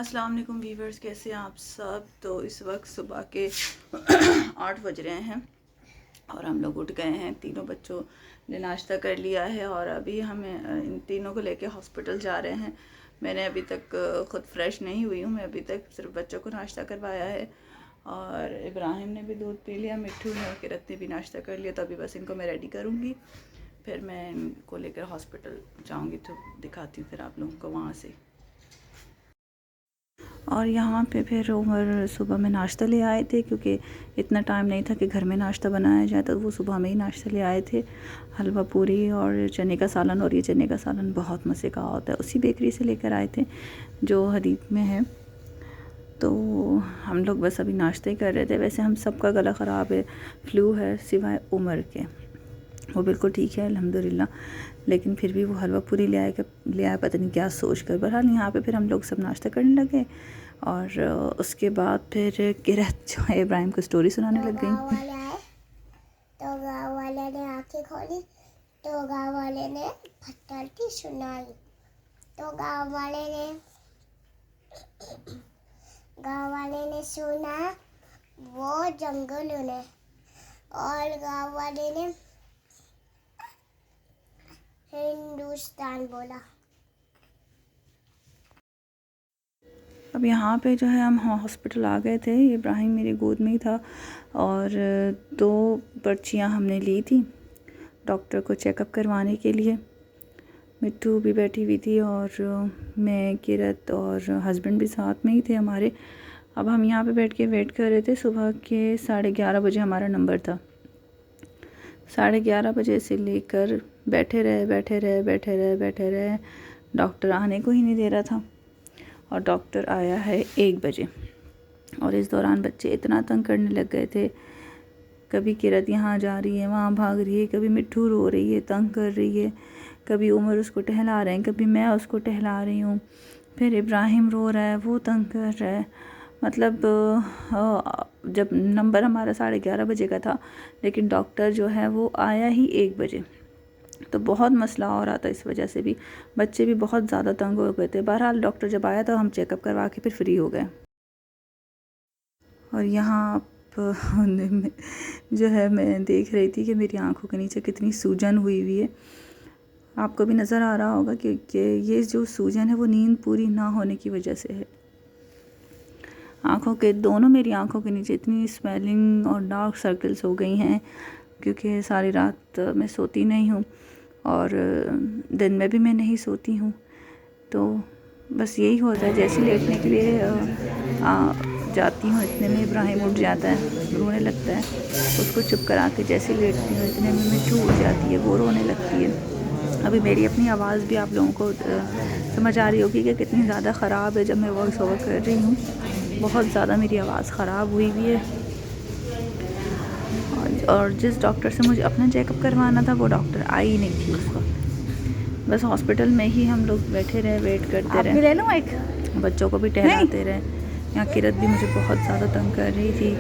अस्सलाम वालेकुम वीवर्स, कैसे हैं आप सब। तो इस वक्त सुबह के 8 बज रहे हैं और हम लोग उठ गए हैं। तीनों बच्चों ने नाश्ता कर लिया है और अभी हमें इन तीनों को लेके हॉस्पिटल जा रहे हैं। मैंने अभी तक ख़ुद फ्रेश नहीं हुई हूँ। मैं अभी तक सिर्फ बच्चों को नाश्ता करवाया है और इब्राहिम ने भी दूध पी लिया, मिट्ठू ने और किरत ने भी नाश्ता कर लिया। तो अभी बस इनको मैं रेडी करूँगी, फिर मैं इनको लेकर हॉस्पिटल जाऊँगी। तो दिखाती हूँ फिर आप लोगों को वहाँ से। और यहाँ पे फिर उमर सुबह में नाश्ता ले आए थे, क्योंकि इतना टाइम नहीं था कि घर में नाश्ता बनाया जाए, तो वो सुबह में ही नाश्ता ले आए थे। हलवा पूरी और चने का सालन, और ये चने का सालन बहुत मज़े का होता है, उसी बेकरी से लेकर आए थे जो हदीब में है। तो हम लोग बस अभी नाश्ता ही कर रहे थे। वैसे हम सबका गला ख़राब है, फ्लू है, सिवाय उमर के। वो बिल्कुल ठीक है अल्हम्दुलिल्लाह, लेकिन फिर भी वो हलवा पूरी ले आया पता नहीं क्या सोच कर। बहरहाल यहाँ पे फिर हम लोग सब नाश्ता करने लगे और उसके बाद फिर किरत जो है इब्राहिम को स्टोरी सुनाने लग गई। तो गाँव वाले ने आंखें खोली तो गाँव वाले ने फटकड़ी सुनाई। तो गाँव वाले ने सुना वो जंगल में, और गाँव वाले ने हिंदुस्तान बोला। अब यहाँ पे जो है हम हॉस्पिटल आ गए थे। इब्राहिम मेरी गोद में ही था और 2 पर्चियाँ हमने ली थी डॉक्टर को चेकअप करवाने के लिए। मिट्ठू भी बैठी हुई थी और मैं, किरत और हस्बैंड भी साथ में ही थे हमारे। अब हम यहाँ पे बैठ के वेट कर रहे थे। सुबह के 11:30 बजे हमारा नंबर था। 11:30 बजे से लेकर बैठे रहे। डॉक्टर आने को ही नहीं दे रहा था और डॉक्टर आया है 1 बजे। और इस दौरान बच्चे इतना तंग करने लग गए थे। कभी किरत यहाँ जा रही है, वहाँ भाग रही है, कभी मिट्ठू रो रही है, तंग कर रही है, कभी उमर उसको टहला रहे हैं, कभी मैं उसको टहला रही हूँ, फिर इब्राहिम रो रहा है, वो तंग कर रहा है। मतलब जब नंबर हमारा 11:30 बजे का था, लेकिन डॉक्टर जो है वो आया ही 1 बजे। तो बहुत मसला हो रहा था, इस वजह से भी बच्चे भी बहुत ज़्यादा तंग हो गए थे। बहरहाल डॉक्टर जब आया तो हम चेकअप करवा के फिर फ्री हो गए। और यहाँ जो है मैं देख रही थी कि मेरी आंखों के नीचे कितनी सूजन हुई है। आपको भी नज़र आ रहा होगा कि ये जो सूजन है वो नींद पूरी ना होने की वजह से है। दोनों मेरी आंखों के नीचे इतनी स्वेलिंग और डार्क सर्कल्स हो गई हैं, क्योंकि सारी रात मैं सोती नहीं हूँ और दिन में भी मैं नहीं सोती हूँ। तो बस यही होता है, जैसे लेटने के लिए जाती हूँ इतने में इब्राहिम उठ जाता है, रोने लगता है। उसको चुप करा के जैसे लेटती हूँ इतने में मिट्ठू उठ जाती है, वो रोने लगती है। अभी मेरी अपनी आवाज़ भी आप लोगों को समझ आ रही होगी कि कितनी ज़्यादा ख़राब है। जब मैं वॉइस ओवर कर रही हूँ बहुत ज़्यादा मेरी आवाज़ ख़राब हुई है। और जिस डॉक्टर से मुझे अपना चेकअप करवाना था वो डॉक्टर आई ही नहीं थी उस वक्त। बस हॉस्पिटल में ही हम लोग बैठे रहे, वेट करते रहे। ले लूँ एक, बच्चों को भी टहलाते रहे। यहाँ किरत भी मुझे बहुत ज़्यादा तंग कर रही थी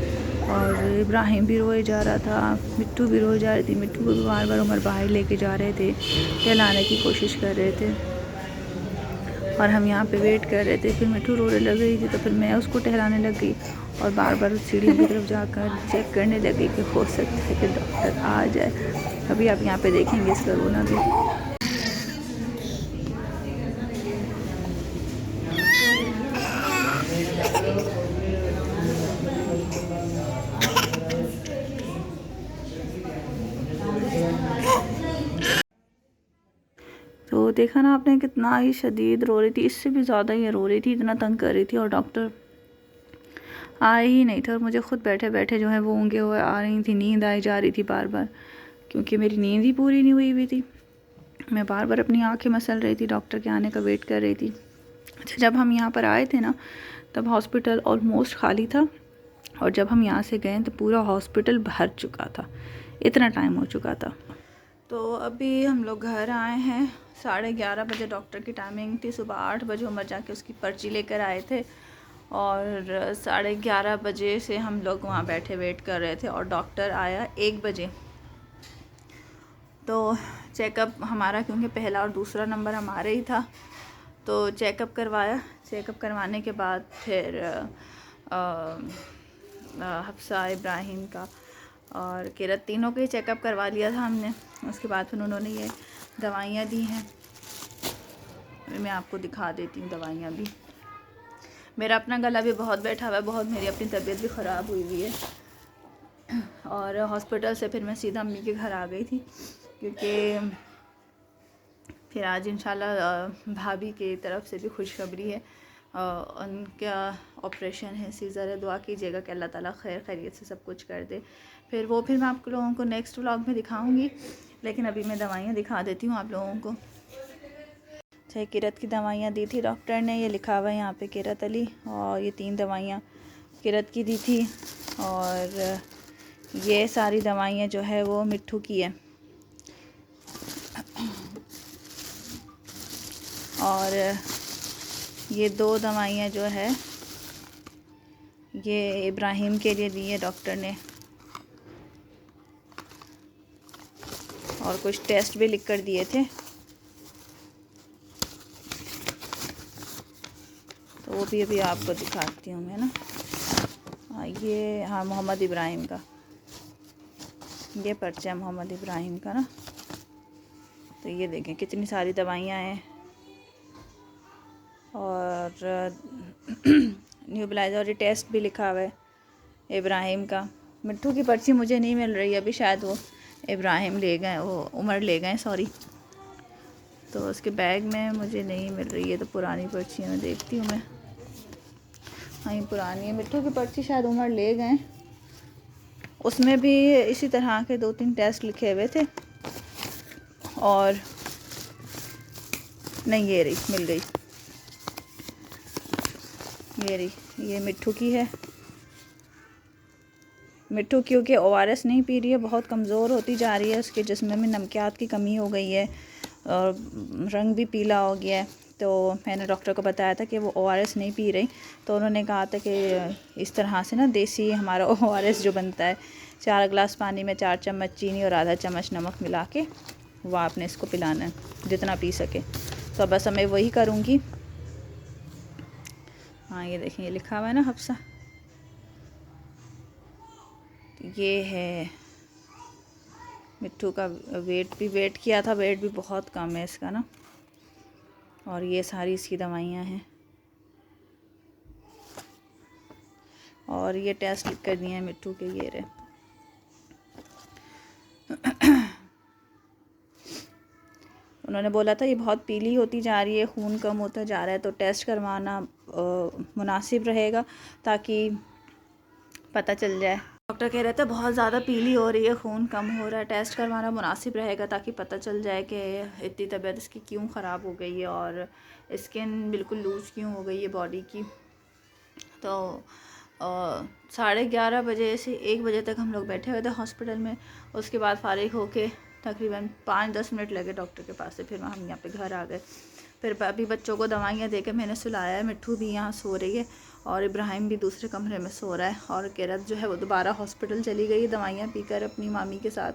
और इब्राहिम भी रोए जा रहा था, मिट्ठू भी रोए जा रही थी। मिट्ठू को भी बार बार उमर बाहर लेके जा रहे थे, टहलाने की कोशिश कर रहे थे और हम यहाँ पे वेट कर रहे थे। फिर मिट्ठू रोने लग रही थी तो फिर मैं उसको टहलाने लग गई और बार बार सीढ़ी की तरफ जाकर चेक करने लगी कि हो सकता है कि डॉक्टर आ जाए। अभी आप यहाँ पे देखेंगे इसका रोना भी। तो देखा ना आपने कितना ही शदीद रो रही थी, इससे भी ज़्यादा ये रो रही थी, इतना तंग कर रही थी और डॉक्टर आया ही नहीं था। और मुझे ख़ुद बैठे बैठे जो है वो ऊँगे हुए आ रही थी, नींद आई जा रही थी बार बार, क्योंकि मेरी नींद ही पूरी नहीं हुई थी। मैं बार बार अपनी आंखें मसल रही थी, डॉक्टर के आने का वेट कर रही थी। अच्छा, जब हम यहाँ पर आए थे ना तब हॉस्पिटल ऑलमोस्ट खाली था और जब हम यहाँ से गए तो पूरा हॉस्पिटल भर चुका था, इतना टाइम हो चुका था। तो अभी हम लोग घर आए हैं। 11:30 बजे डॉक्टर की टाइमिंग थी। सुबह 8 बजे उमर जाके उसकी पर्ची लेकर आए थे और 11:30 बजे से हम लोग वहाँ बैठे वेट कर रहे थे और डॉक्टर आया 1 बजे। तो चेकअप हमारा, क्योंकि पहला और दूसरा नंबर हमारे ही था, तो चेकअप करवाया। चेकअप करवाने के बाद फिर हफ्सा, इब्राहिम का और किरत तीनों के चेकअप करवा लिया था हमने। उसके बाद फिर उन्होंने ये दवाइयाँ दी हैं। मैं आपको दिखा देती हूँ दवाइयाँ भी। मेरा अपना गला भी बहुत बैठा हुआ है, बहुत मेरी अपनी तबीयत भी ख़राब हुई हुई है। और हॉस्पिटल से फिर मैं सीधा अम्मी के घर आ गई थी, क्योंकि फिर आज इंशाल्लाह भाभी की तरफ से भी खुशखबरी है। उनका ऑपरेशन है, सीज़र है। दुआ कीजिएगा कि अल्लाह ताला खैर खैरियत से सब कुछ कर दे। फिर मैं आप लोगों को नेक्स्ट व्लॉग में दिखाऊंगी, लेकिन अभी मैं दवाइयाँ दिखा देती हूँ आप लोगों को। चाहे किरत की दवाइयाँ दी थी डॉक्टर ने, ये लिखा हुआ है यहाँ पे किरत अली, और ये 3 दवाइयाँ किरत की दी थी। और ये सारी दवाइयाँ जो है वो मिट्ठू की है। और ये 2 दवाइयाँ जो है ये इब्राहिम के लिए दी है डॉक्टर ने। और कुछ टेस्ट भी लिख कर दिए थे, तो वो भी अभी आपको दिखाती हूँ मैं ना। ये हाँ मोहम्मद इब्राहिम का, ये पर्चा है मोहम्मद इब्राहिम का ना। तो ये देखें कितनी सारी दवाइयाँ हैं। और न्यूबलाइजर टेस्ट भी लिखा हुआ है इब्राहिम का। मिट्ठू की पर्ची मुझे नहीं मिल रही अभी, शायद वो इब्राहिम ले गए, वो उमर ले गए सॉरी। तो उसके बैग में मुझे नहीं मिल रही है, तो पुरानी पर्ची में देखती हूँ मैं। हाँ ये पुरानी है। मिट्ठू की पर्ची शायद उमर ले गए, उसमें भी इसी तरह के 2-3 टेस्ट लिखे हुए थे। और नहीं ये रही, मिल गई, ये रही, ये मिट्ठू की है। मिट्ठू क्योंकि ORS नहीं पी रही है, बहुत कमज़ोर होती जा रही है, उसके जिस्म में नमकियात की कमी हो गई है और रंग भी पीला हो गया है। तो मैंने डॉक्टर को बताया था कि वो ORS नहीं पी रही, तो उन्होंने कहा था कि इस तरह से ना देसी हमारा ORS जो बनता है, 4 गिलास पानी में 4 चम्मच चीनी और आधा चम्मच नमक मिला के वो आपने इसको पिलाना है, जितना पी सके। तो बस मैं वही करूँगी। हाँ ये देखें, ये लिखा हुआ है ना हफ्सा। ये है मिट्ठू का वेट भी, वेट किया था, वेट भी बहुत कम है इसका ना। और ये सारी इसकी दवाइयाँ हैं। और ये टेस्ट लिख कर दिए हैं मिट्ठू के, ये रहे। उन्होंने बोला था ये बहुत पीली होती जा रही है, खून कम होता जा रहा है, तो टेस्ट करवाना मुनासिब रहेगा ताकि पता चल जाए। डॉक्टर कह रहे थे बहुत ज़्यादा पीली हो रही है, खून कम हो रहा है, टेस्ट करवाना मुनासिब रहेगा ताकि पता चल जाए कि इतनी तबीयत इसकी क्यों ख़राब हो गई है और स्किन बिल्कुल लूज़ क्यों हो गई है बॉडी की। तो 11:30 बजे से 1 बजे तक हम लोग बैठे हुए थे हॉस्पिटल में। उसके बाद फ़ारिग होके तकरीबन 5-10 मिनट लगे डॉक्टर के पास से, फिर हम यहाँ पे घर आ गए। फिर अभी बच्चों को दवाइयाँ देकर मैंने सुलाया है। मिट्ठू भी यहाँ सो रही है और इब्राहिम भी दूसरे कमरे में सो रहा है। और किरत जो है वो दोबारा हॉस्पिटल चली गई दवाइयाँ पीकर अपनी मामी के साथ,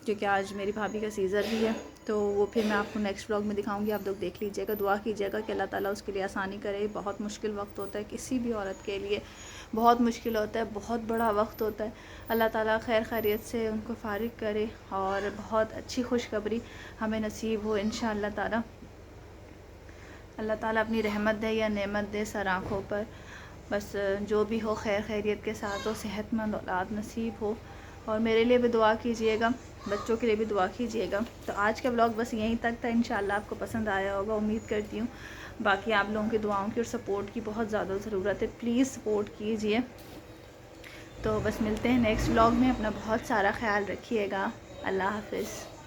क्योंकि आज मेरी भाभी का सीज़र भी है। तो वो फिर मैं आपको नेक्स्ट व्लॉग में दिखाऊंगी, आप लोग देख लीजिएगा। दुआ कीजिएगा कि अल्लाह ताला उसके लिए आसानी करे। बहुत मुश्किल वक्त होता है किसी भी औरत के लिए, बहुत मुश्किल होता है, बहुत बड़ा वक्त होता है। अल्लाह ताला खैर खैरियत से उनको फ़ारिग करे और बहुत अच्छी खुशखबरी हमें नसीब हो इंशाअल्लाह ताला। अल्लाह ताला अपनी रहमत दे या नेमत दे सर आँखों पर, बस जो भी हो खैर खैरियत के साथ हो, सेहतमंद औलाद नसीब हो। और मेरे लिए भी दुआ कीजिएगा, बच्चों के लिए भी दुआ कीजिएगा। तो आज का व्लॉग बस यहीं तक था। इंशाअल्लाह आपको पसंद आया होगा, उम्मीद करती हूँ। बाकी आप लोगों की दुआओं की और सपोर्ट की बहुत ज़्यादा ज़रूरत है, प्लीज़ सपोर्ट कीजिए। तो बस मिलते हैं नेक्स्ट व्लॉग में। अपना बहुत सारा ख्याल रखिएगा। अल्लाह हाफ़िज़।